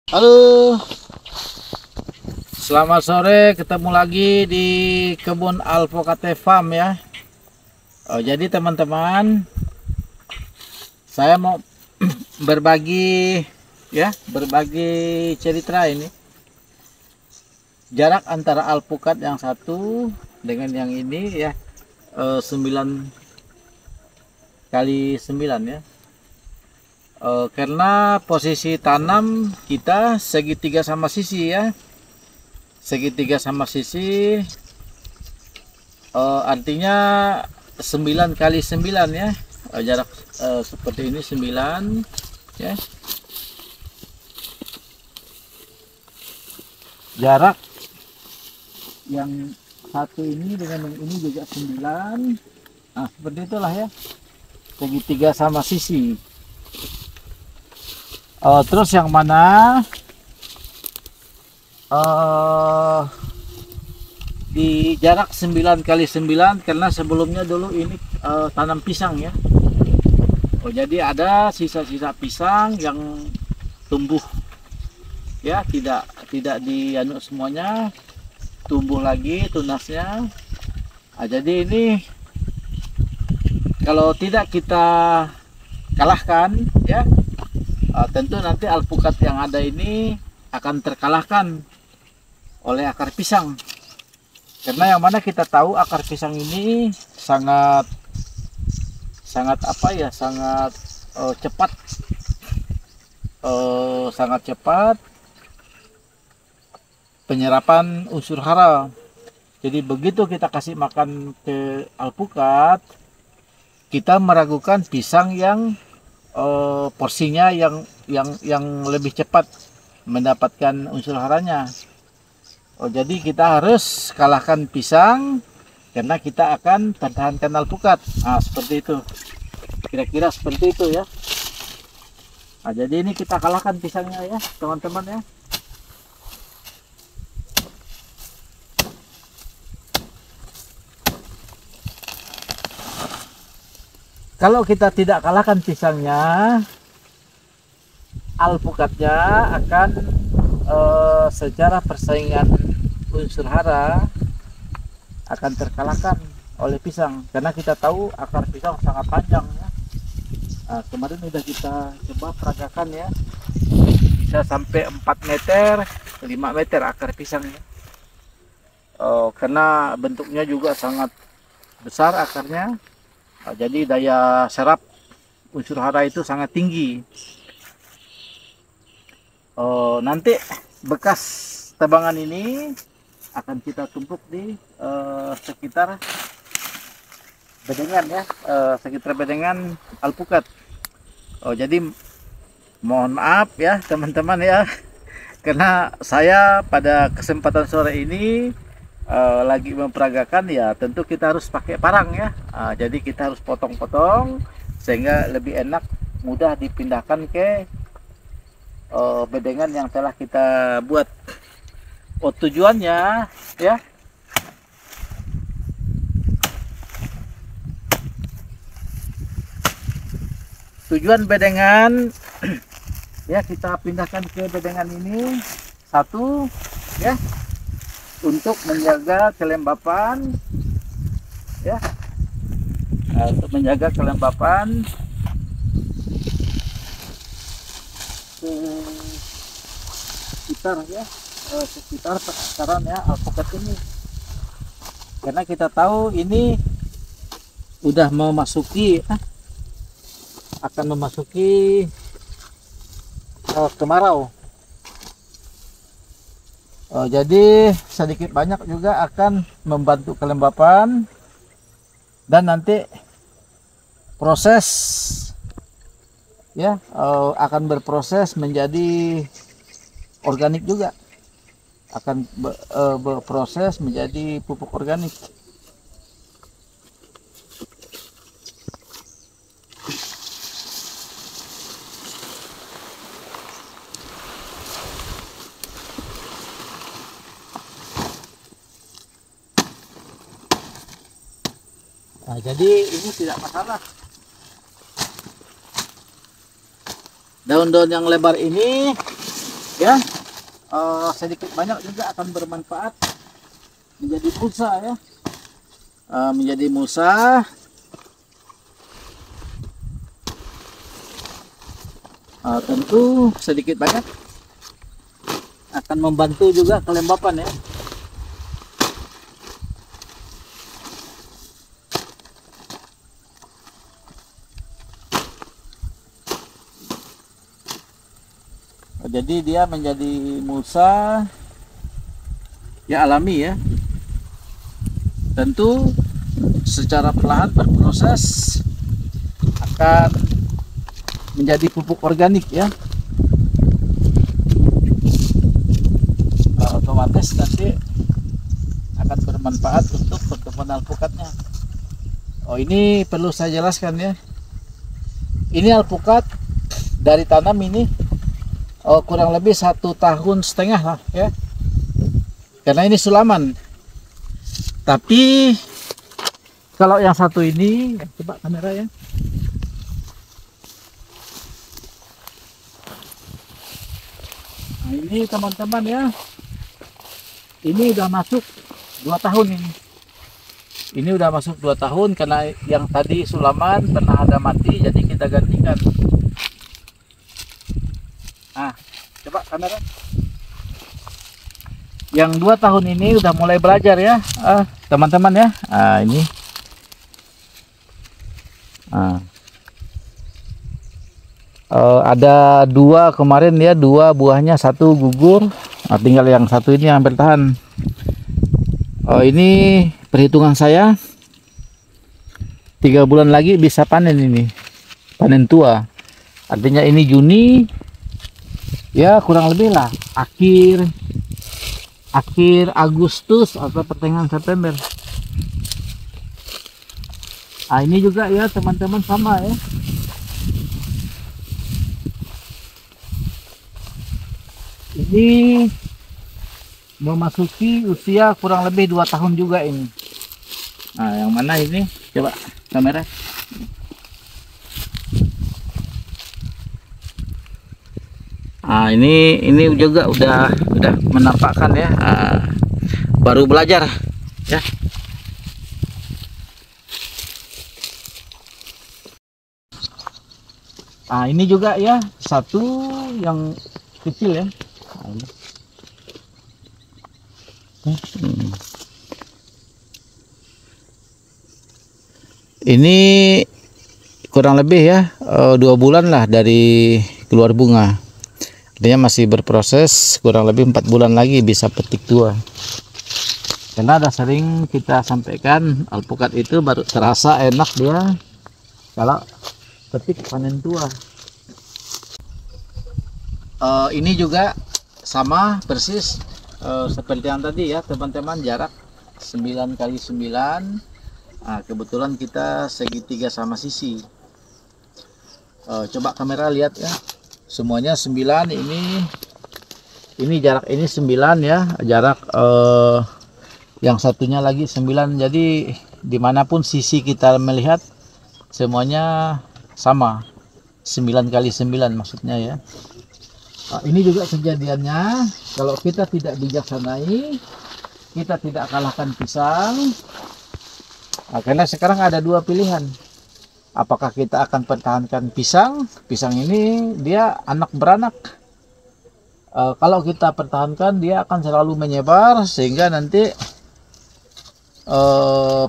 Halo, selamat sore. Ketemu lagi di kebun Alfocate Farm ya. Jadi teman-teman, saya mau berbagi cerita ini. Jarak antara alpukat yang satu dengan yang ini ya, 9 kali 9 ya. Karena posisi tanam kita segitiga sama sisi ya, segitiga sama sisi, artinya 9 kali 9 ya, jarak seperti ini 9 ya, jarak yang satu ini dengan yang ini juga 9. Nah seperti itulah ya, segitiga sama sisi. Terus yang mana di jarak 9 kali 9 karena sebelumnya dulu ini tanam pisang ya. Jadi ada sisa-sisa pisang yang tumbuh ya, tidak dianu semuanya, tumbuh lagi tunasnya. Jadi ini kalau tidak kita kalahkan ya, tentu nanti alpukat yang ada ini akan terkalahkan oleh akar pisang, karena yang mana kita tahu akar pisang ini sangat cepat, sangat cepat penyerapan unsur hara. Jadi begitu kita kasih makan ke alpukat, kita meragukan pisang yang porsinya yang lebih cepat mendapatkan unsur haranya. Jadi kita harus kalahkan pisang karena kita akan pertahankan alpukat. Nah seperti itu, kira-kira seperti itu ya. Nah jadi ini kita kalahkan pisangnya ya teman-teman ya. Kalau kita tidak kalahkan pisangnya, alpukatnya akan secara persaingan unsur hara akan terkalahkan oleh pisang, karena kita tahu akar pisang sangat panjang ya. Nah, kemarin sudah kita coba peragakan ya, bisa sampai 4 meter 5 meter akar pisangnya. Karena bentuknya juga sangat besar akarnya. Jadi daya serap unsur hara itu sangat tinggi. Nanti bekas tebangan ini akan kita tumpuk di sekitar bedengan ya, sekitar bedengan alpukat. Jadi mohon maaf ya teman-teman ya, karena saya pada kesempatan sore ini lagi memperagakan ya, tentu kita harus pakai parang ya. Jadi kita harus potong-potong sehingga lebih enak, mudah dipindahkan ke bedengan yang telah kita buat. Tujuannya ya, tujuan bedengan ya, kita pindahkan ke bedengan ini satu ya, untuk menjaga kelembapan ya, untuk menjaga kelembapan sekitar ya, sekitar perakaran ya alpukat ini, karena kita tahu ini udah memasuki akan memasuki kemarau. Jadi sedikit banyak juga akan membantu kelembapan, dan nanti proses ya akan berproses menjadi organik juga, akan berproses menjadi pupuk organik. Nah, jadi ini tidak masalah. Daun-daun yang lebar ini ya, sedikit banyak juga akan bermanfaat menjadi mulsa ya. Menjadi mulsa. Tentu sedikit banyak akan membantu juga kelembapan ya. Jadi dia menjadi mulsa ya alami ya. Tentu secara perlahan berproses akan menjadi pupuk organik ya. Otomatis nanti akan bermanfaat untuk pertumbuhan alpukatnya. Oh, ini perlu saya jelaskan ya. Ini alpukat dari tanam ini kurang lebih 1,5 tahun lah ya, karena ini sulaman. Tapi kalau yang satu ini, coba kamera ya, nah ini teman-teman ya, ini udah masuk 2 tahun ini udah masuk 2 tahun, karena yang tadi sulaman pernah ada mati, jadi kita gantikan. Nah, coba kamera. Yang 2 tahun ini udah mulai belajar ya, teman-teman ya. Ini. Ada 2 kemarin ya, 2 buahnya, 1 gugur. Tinggal yang 1 ini yang bertahan. Ini perhitungan saya 3 bulan lagi bisa panen ini, panen tua. Artinya ini Juni. Ya kurang lebih lah akhir Agustus atau pertengahan September. Ini juga ya teman-teman sama ya. Ini memasuki usia kurang lebih 2 tahun juga ini. Nah, yang mana ini? Coba kamera. Ini juga udah menampakkan ya, baru belajar ya. Ini juga ya, 1 yang kecil ya. Ini kurang lebih ya 2 bulan lah dari keluar bunga. Dia masih berproses, kurang lebih 4 bulan lagi bisa petik tua. Karena ada sering kita sampaikan, alpukat itu baru terasa enak dia kalau petik panen tua. Ini juga sama persis seperti yang tadi ya teman-teman, jarak 9x9. Kebetulan kita segitiga sama sisi. Coba kamera lihat ya, semuanya 9. Ini jarak ini 9 ya, jarak yang satunya lagi 9. Jadi dimanapun sisi kita melihat semuanya sama, 9x9 maksudnya ya. Ini juga kejadiannya kalau kita tidak bijaksanai, kita tidak kalahkan pisang. Karena sekarang ada 2 pilihan. Apakah kita akan pertahankan pisang ini dia anak beranak. Kalau kita pertahankan, dia akan selalu menyebar sehingga nanti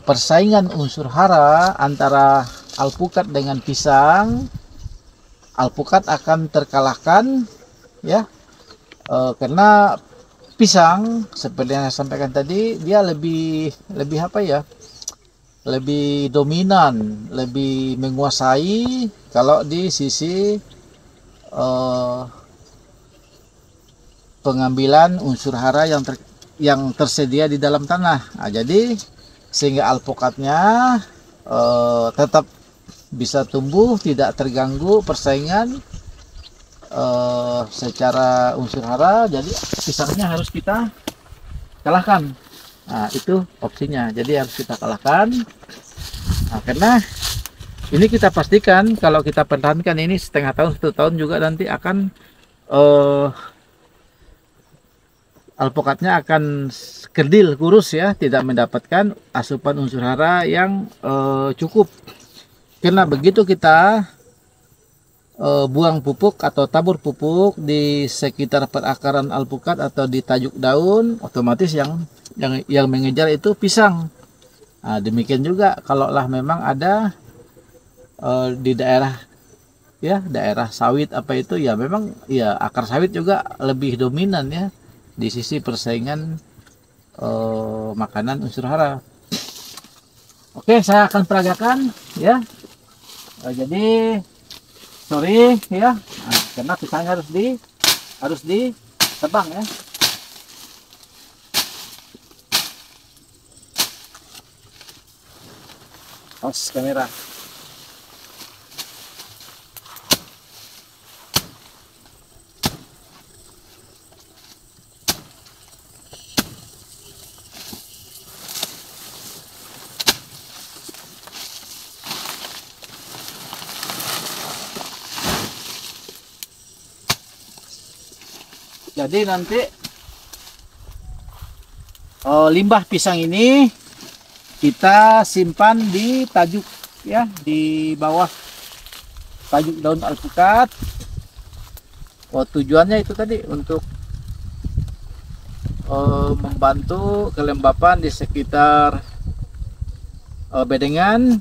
persaingan unsur hara antara alpukat dengan pisang, alpukat akan terkalahkan ya, karena pisang seperti yang saya sampaikan tadi, dia lebih apa ya, lebih dominan, lebih menguasai kalau di sisi pengambilan unsur hara yang tersedia di dalam tanah. Jadi sehingga alpukatnya tetap bisa tumbuh, tidak terganggu persaingan secara unsur hara. Jadi pisangnya harus kita kalahkan. Itu opsinya, jadi harus kita kalahkan. Karena ini kita pastikan kalau kita pertahankan ini setengah tahun, 1 tahun juga nanti akan alpukatnya akan kerdil, kurus ya, tidak mendapatkan asupan unsur hara yang cukup. Karena begitu kita buang pupuk atau tabur pupuk di sekitar perakaran alpukat atau di tajuk daun, otomatis yang mengejar itu pisang. Nah, demikian juga kalaulah memang ada di daerah daerah sawit apa itu ya, memang ya akar sawit juga lebih dominan ya di sisi persaingan makanan unsur hara. Oke, saya akan peragakan ya. Jadi sorry ya, karena pisangnya harus ditebang ya. Tos kamera. Jadi nanti limbah pisang ini kita simpan di tajuk ya, di bawah tajuk daun alpukat. Tujuannya itu tadi untuk membantu kelembapan di sekitar bedengan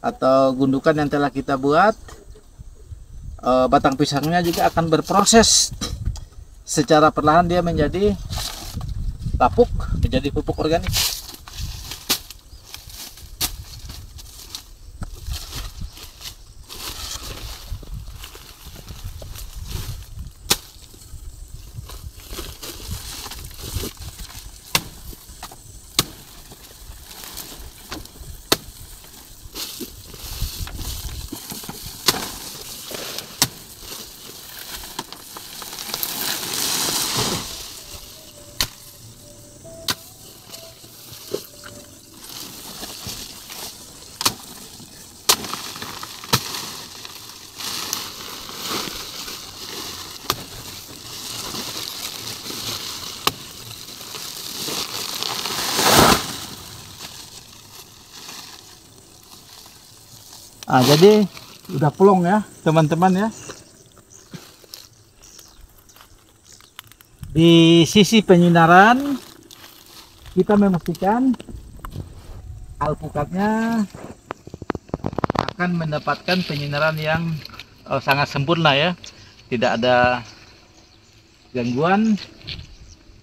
atau gundukan yang telah kita buat. Batang pisangnya juga akan berproses secara perlahan, dia menjadi lapuk, menjadi pupuk organik. Jadi udah plong ya teman-teman ya. Di sisi penyinaran kita memastikan alpukatnya akan mendapatkan penyinaran yang sangat sempurna ya. Tidak ada gangguan,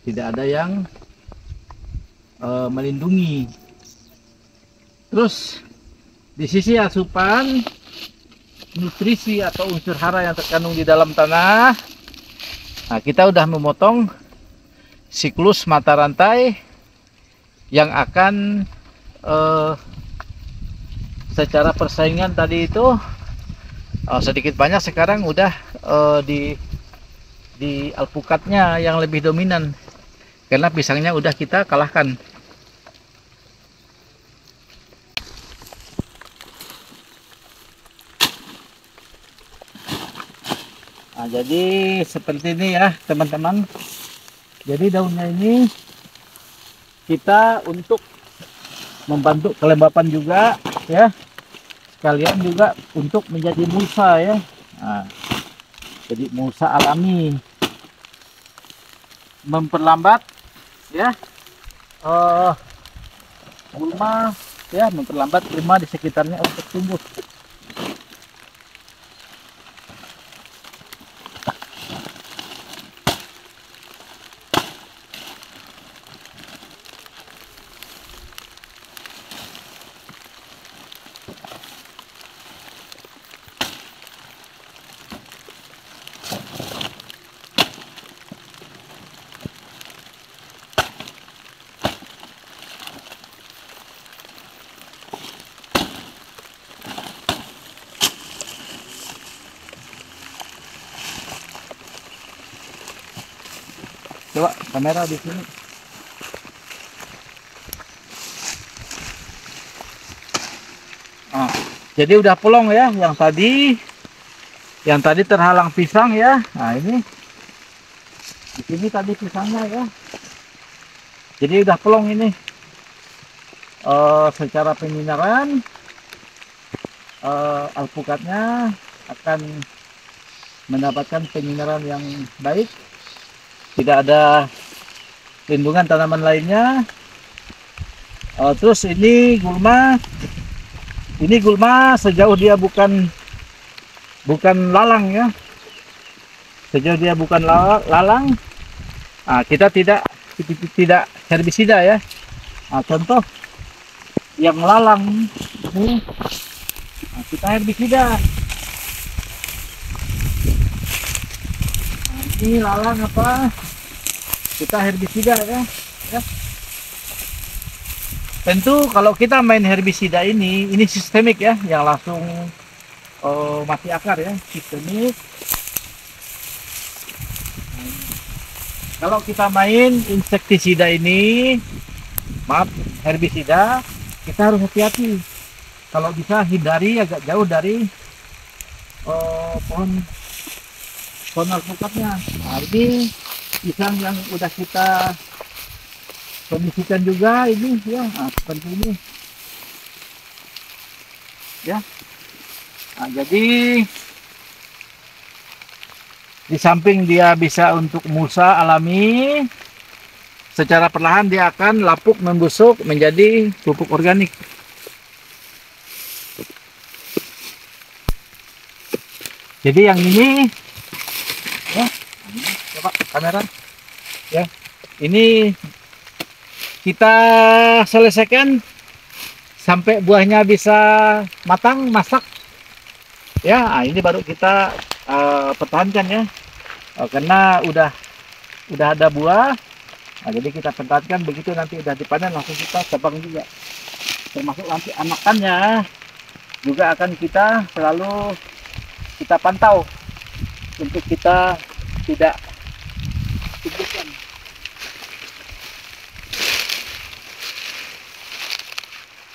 tidak ada yang melindungi. Terus di sisi asupan nutrisi atau unsur hara yang terkandung di dalam tanah, nah kita udah memotong siklus mata rantai yang akan secara persaingan tadi itu sedikit banyak sekarang udah di alpukatnya yang lebih dominan karena pisangnya udah kita kalahkan. Jadi seperti ini ya teman-teman. Jadi daunnya ini kita untuk membantu kelembapan juga ya, sekalian juga untuk menjadi mulsa ya. Nah, jadi mulsa alami, memperlambat ya gulma ya, memperlambat gulma di sekitarnya untuk tumbuh. Coba kamera di sini. Jadi udah plong ya, yang tadi terhalang pisang ya. Nah ini di Ini tadi pisangnya ya. Jadi udah pelong ini. Secara penyinaran alpukatnya akan mendapatkan penyinaran yang baik. Tidak ada lindungan tanaman lainnya. Terus ini gulma. Ini gulma sejauh dia bukan lalang ya. Sejauh dia bukan lalang, kita tidak herbisida ya. Contoh yang lalang ini, kita herbisida. Ini lalang apa? Kita herbisida ya. Tentu kalau kita main herbisida ini sistemik ya, yang langsung mati akar ya, sistemik. Kalau kita main insektisida ini, maaf, herbisida, kita harus hati-hati. Kalau bisa hindari agak jauh dari pohon alpukatnya. Nah, ini pisang yang udah kita kondisikan juga ini ya, seperti ini ya. Nah, jadi di samping dia bisa untuk mulsa alami, secara perlahan dia akan lapuk membusuk menjadi pupuk organik. Jadi yang ini ya, coba kamera ya, ini kita selesaikan sampai buahnya bisa matang, masak ya. Nah, ini baru kita pertahankan ya, karena udah ada buah. Nah, jadi kita pertahankan, begitu nanti udah dipanen langsung kita tebang juga, termasuk nanti anakannya juga akan kita selalu kita pantau untuk kita tidak tumbuhkan.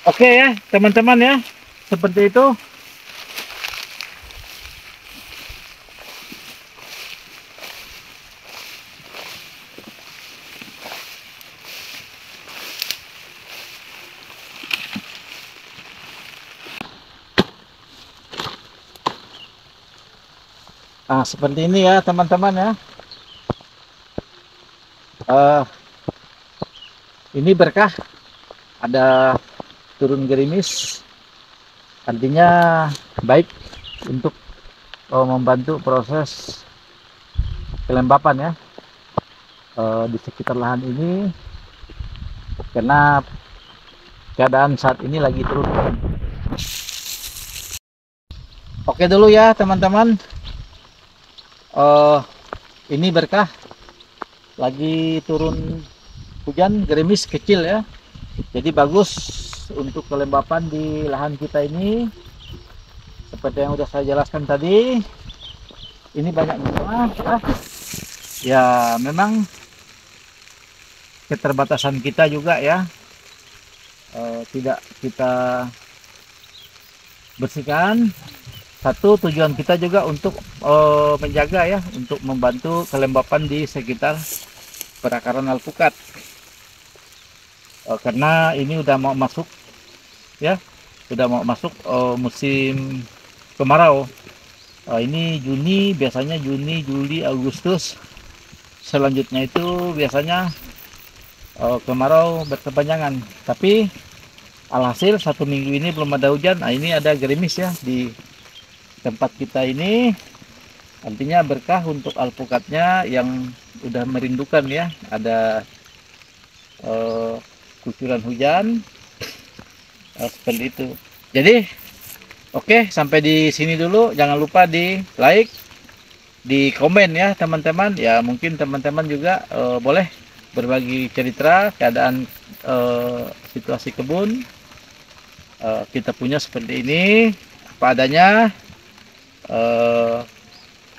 Oke ya teman-teman ya, seperti itu. Nah, seperti ini ya teman-teman ya. Ini berkah, ada turun gerimis, artinya baik untuk membantu proses kelembapan ya di sekitar lahan ini, karena keadaan saat ini lagi turun. Oke dulu ya teman-teman, ini berkah, lagi turun hujan gerimis kecil ya, jadi bagus untuk kelembapan di lahan kita ini. Seperti yang sudah saya jelaskan tadi, ini banyak buah ya, memang keterbatasan kita juga ya, tidak kita bersihkan. Satu tujuan kita juga untuk menjaga ya, untuk membantu kelembapan di sekitar perakaran alpukat, karena ini udah mau masuk ya, sudah mau masuk musim kemarau. Ini Juni, biasanya Juni, Juli, Agustus, selanjutnya itu biasanya kemarau berkepanjangan. Tapi alhasil 1 minggu ini belum ada hujan. Nah, ini ada gerimis ya di tempat kita ini, artinya berkah untuk alpukatnya yang udah merindukan ya, ada kucuran hujan seperti itu. Jadi oke, sampai di sini dulu. Jangan lupa di like, di komen ya teman-teman ya. Mungkin teman-teman juga boleh berbagi cerita keadaan situasi kebun kita punya seperti ini, apa adanya,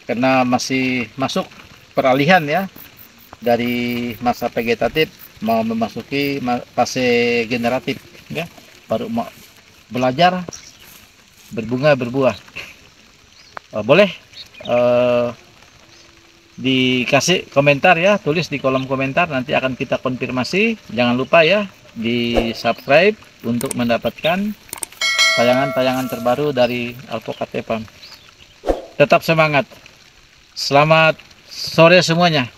karena masih masuk peralihan ya, dari masa vegetatif mau memasuki fase generatif ya, baru mau belajar berbunga berbuah. Boleh dikasih komentar ya, tulis di kolom komentar, nanti akan kita konfirmasi. Jangan lupa ya di subscribe untuk mendapatkan tayangan-tayangan terbaru dari Alpukat Farm. Tetap semangat. Selamat sore semuanya.